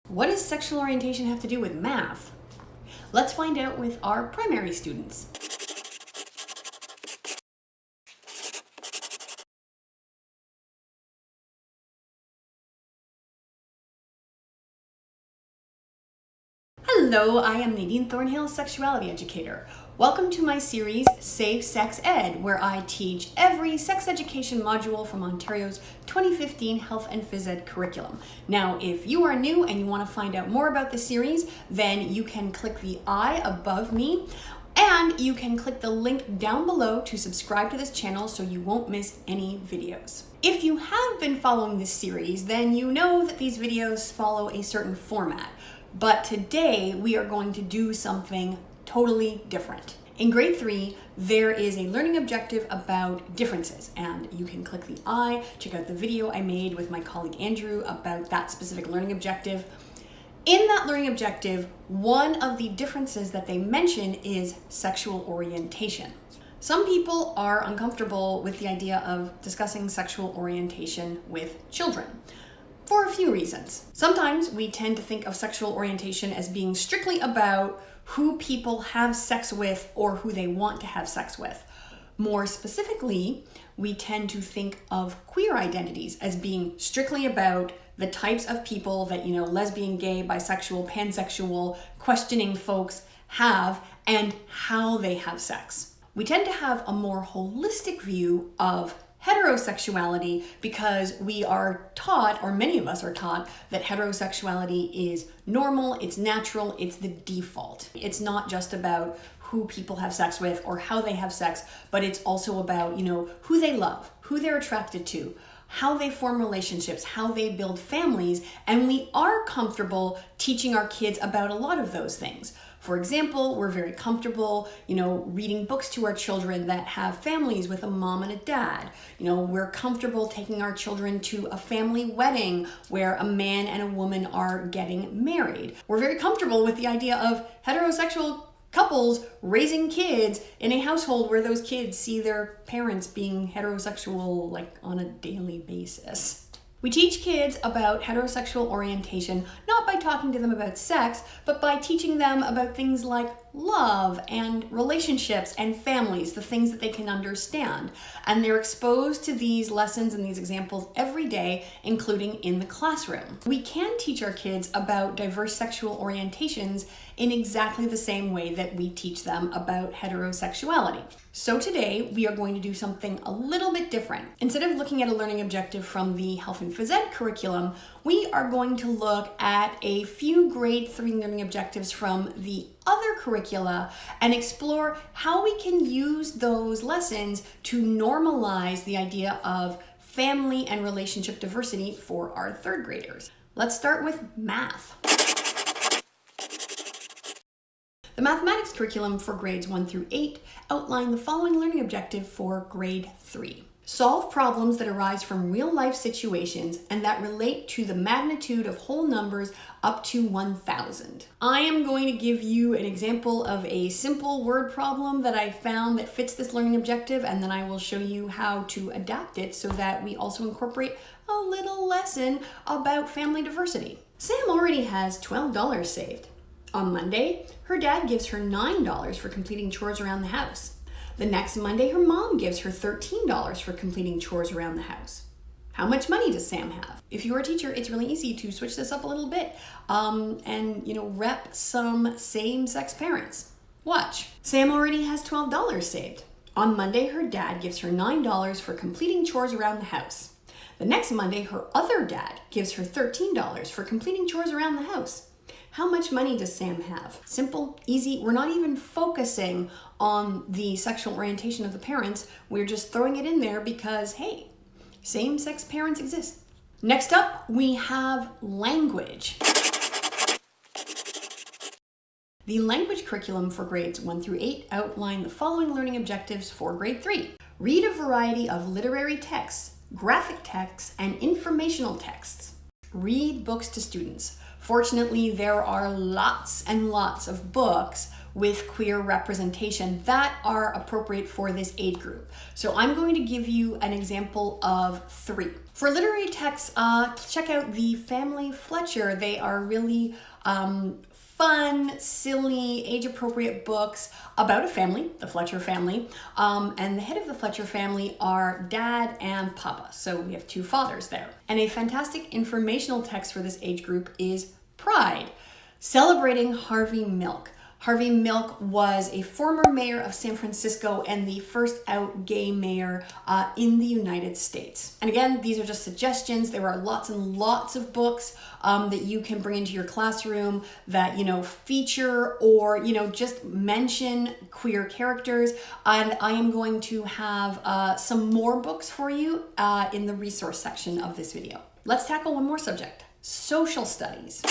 What does sexual orientation have to do with math? Let's find out with our primary students. Hello, I am Nadine Thornhill, sexuality educator. Welcome to my series, Safe Sex Ed, where I teach every sex education module from Ontario's 2015 Health and Phys Ed curriculum. Now, if you are new and you want to find out more about the series, then you can click the I above me, and you can click the link down below to subscribe to this channel so you won't miss any videos. If you have been following this series, then you know that these videos follow a certain format. But today we are going to do something totally different. In grade 3, there is a learning objective about differences, and you can click the I, check out the video I made with my colleague Andrew about that specific learning objective. In that learning objective, one of the differences that they mention is sexual orientation. Some people are uncomfortable with the idea of discussing sexual orientation with children, for a few reasons. Sometimes we tend to think of sexual orientation as being strictly about who people have sex with or who they want to have sex with. More specifically, we tend to think of queer identities as being strictly about the types of people that, lesbian, gay, bisexual, pansexual, questioning folks have and how they have sex. We tend to have a more holistic view of heterosexuality because we are taught, or many of us are taught, that heterosexuality is normal, it's natural, it's the default. It's not just about who people have sex with or how they have sex, but it's also about, who they love, who they're attracted to, how they form relationships, how they build families, and we are comfortable teaching our kids about a lot of those things. For example, we're very comfortable, reading books to our children that have families with a mom and a dad. We're comfortable taking our children to a family wedding where a man and a woman are getting married. We're very comfortable with the idea of heterosexual couples raising kids in a household where those kids see their parents being heterosexual, on a daily basis. We teach kids about heterosexual orientation not by talking to them about sex, but by teaching them about things like love and relationships and families, the things that they can understand. And they're exposed to these lessons and these examples every day, including in the classroom. We can teach our kids about diverse sexual orientations in exactly the same way that we teach them about heterosexuality. So today we are going to do something a little bit different. Instead of looking at a learning objective from the Health and Phys Ed curriculum, we are going to look at a few grade 3 learning objectives from the other curricula and explore how we can use those lessons to normalize the idea of family and relationship diversity for our 3rd graders. Let's start with math. The mathematics curriculum for grades 1 through 8 outline the following learning objective for grade 3. Solve problems that arise from real-life situations and that relate to the magnitude of whole numbers up to 1,000. I am going to give you an example of a simple word problem that I found that fits this learning objective, and then I will show you how to adapt it so that we also incorporate a little lesson about family diversity. Sam already has $12 saved. On Monday, her dad gives her $9 for completing chores around the house. The next Monday, her mom gives her $13 for completing chores around the house. How much money does Sam have? If you're a teacher, it's really easy to switch this up a little bit and rep some same-sex parents. Watch. Sam already has $12 saved. On Monday, her dad gives her $9 for completing chores around the house. The next Monday, her other dad gives her $13 for completing chores around the house. How much money does Sam have? Simple, easy. We're not even focusing on the sexual orientation of the parents. We're just throwing it in there because, hey, same-sex parents exist. Next up, we have language. The language curriculum for grades 1 through 8 outline the following learning objectives for grade 3. Read a variety of literary texts, graphic texts, and informational texts. Read books to students. Fortunately, there are lots and lots of books with queer representation that are appropriate for this age group. So I'm going to give you an example of 3. For literary texts, check out the family Fletcher. They are really fun, silly, age-appropriate books about a family, the Fletcher family, and the head of the Fletcher family are Dad and Papa, so we have 2 fathers there. And a fantastic informational text for this age group is Pride, celebrating Harvey Milk. Harvey Milk was a former mayor of San Francisco and the first out gay mayor in the United States. And again, these are just suggestions. There are lots and lots of books that you can bring into your classroom that, feature or, just mention queer characters. And I am going to have some more books for you in the resource section of this video. Let's tackle one more subject, social studies.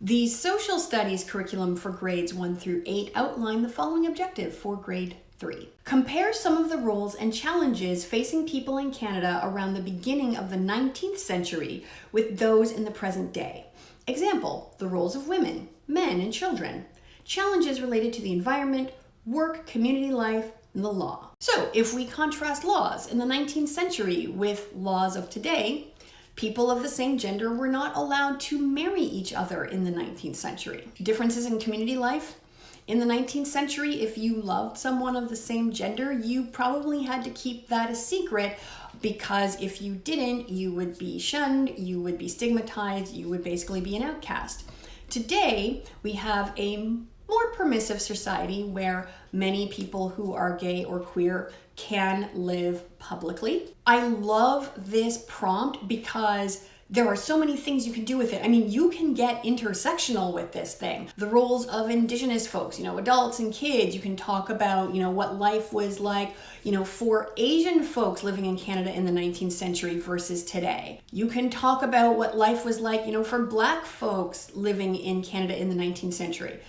The social studies curriculum for grades 1 through 8 outline the following objective for grade 3. Compare some of the roles and challenges facing people in Canada around the beginning of the 19th century with those in the present day. Example, the roles of women, men, and children. Challenges related to the environment, work, community life, and the law. So if we contrast laws in the 19th century with laws of today, people of the same gender were not allowed to marry each other in the 19th century. Differences in community life. In the 19th century, if you loved someone of the same gender, you probably had to keep that a secret, because if you didn't, you would be shunned, you would be stigmatized, you would basically be an outcast. Today, we have a more permissive society where many people who are gay or queer can live publicly. I love this prompt because there are so many things you can do with it. I mean, you can get intersectional with this thing. The roles of Indigenous folks, adults and kids. You can talk about, what life was like, for Asian folks living in Canada in the 19th century versus today. You can talk about what life was like, for Black folks living in Canada in the 19th century.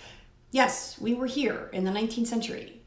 Yes, we were here in the 19th century.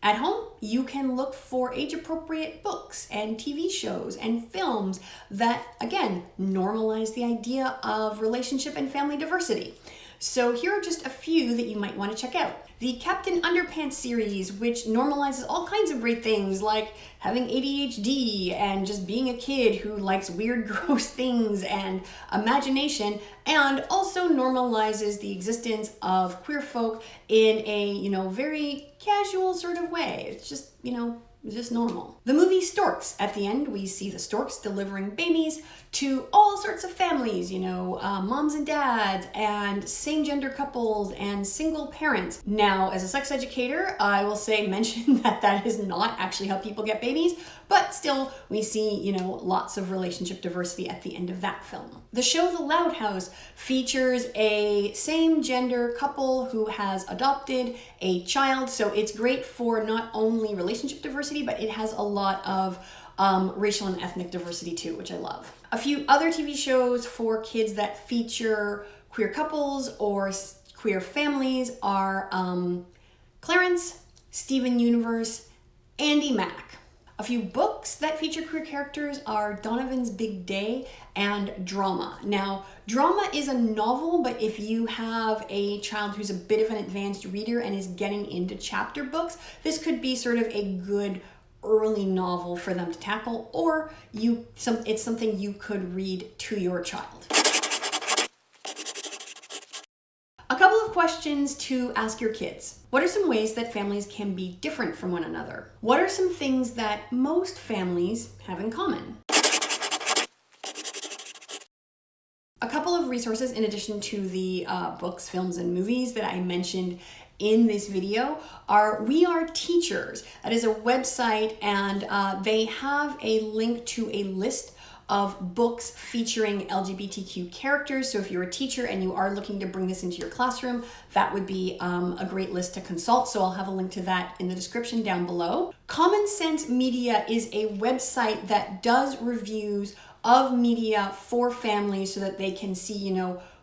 At home, you can look for age-appropriate books and TV shows and films that, again, normalize the idea of relationship and family diversity. So here are just a few that you might want to check out. The Captain Underpants series, which normalizes all kinds of great things like having ADHD and just being a kid who likes weird, gross things and imagination, and also normalizes the existence of queer folk in a, very casual sort of way. It's just, just normal. The movie Storks. At the end, we see the Storks delivering babies to all sorts of families, moms and dads and same gender couples and single parents. Now, as a sex educator, I will mention that is not actually how people get babies, but still we see, lots of relationship diversity at the end of that film. The show The Loud House features a same gender couple who has adopted a child. So it's great for not only relationship diversity, but it has a lot of racial and ethnic diversity too, which I love. A few other TV shows for kids that feature queer couples or queer families are Clarence, Steven Universe, Andi, Mack. A few books that feature queer characters are Donovan's Big Day and Drama. Now, Drama is a novel, but if you have a child who's a bit of an advanced reader and is getting into chapter books, this could be sort of a good early novel for them to tackle, or it's something you could read to your child. A couple of questions to ask your kids. What are some ways that families can be different from one another? What are some things that most families have in common? A couple of resources in addition to the books, films, and movies that I mentioned in this video are We Are Teachers. That is a website, and they have a link to a list of books featuring LGBTQ characters. So if you're a teacher and you are looking to bring this into your classroom, that would be a great list to consult. So I'll have a link to that in the description down below. Common Sense Media is a website that does reviews of media for families so that they can see,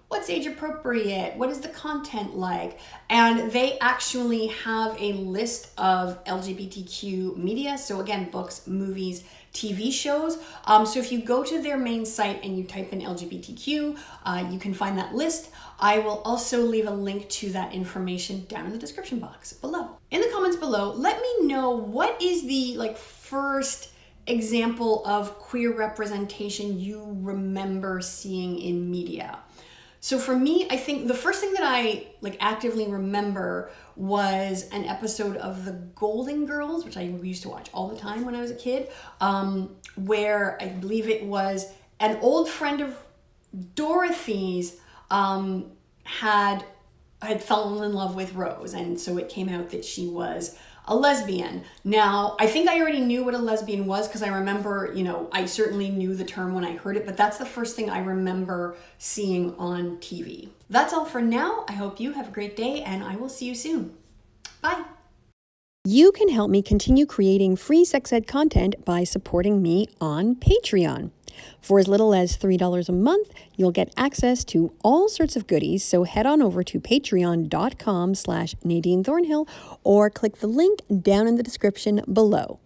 what's age appropriate, what is the content like, and they actually have a list of LGBTQ media. So again, books, movies, TV shows. So if you go to their main site and you type in LGBTQ, you can find that list. I will also leave a link to that information down in the description box below. In the comments below, let me know what is the first example of queer representation you remember seeing in media. So for me, I think the first thing that I actively remember was an episode of The Golden Girls, which I used to watch all the time when I was a kid, where I believe it was an old friend of Dorothy's had fallen in love with Rose, and so it came out that she was a lesbian. Now, I think I already knew what a lesbian was because I remember, I certainly knew the term when I heard it, but that's the first thing I remember seeing on TV. That's all for now. I hope you have a great day, and I will see you soon. Bye. You can help me continue creating free sex ed content by supporting me on Patreon. For as little as $3 a month, you'll get access to all sorts of goodies, so head on over to patreon.com/Nadine Thornhill or click the link down in the description below.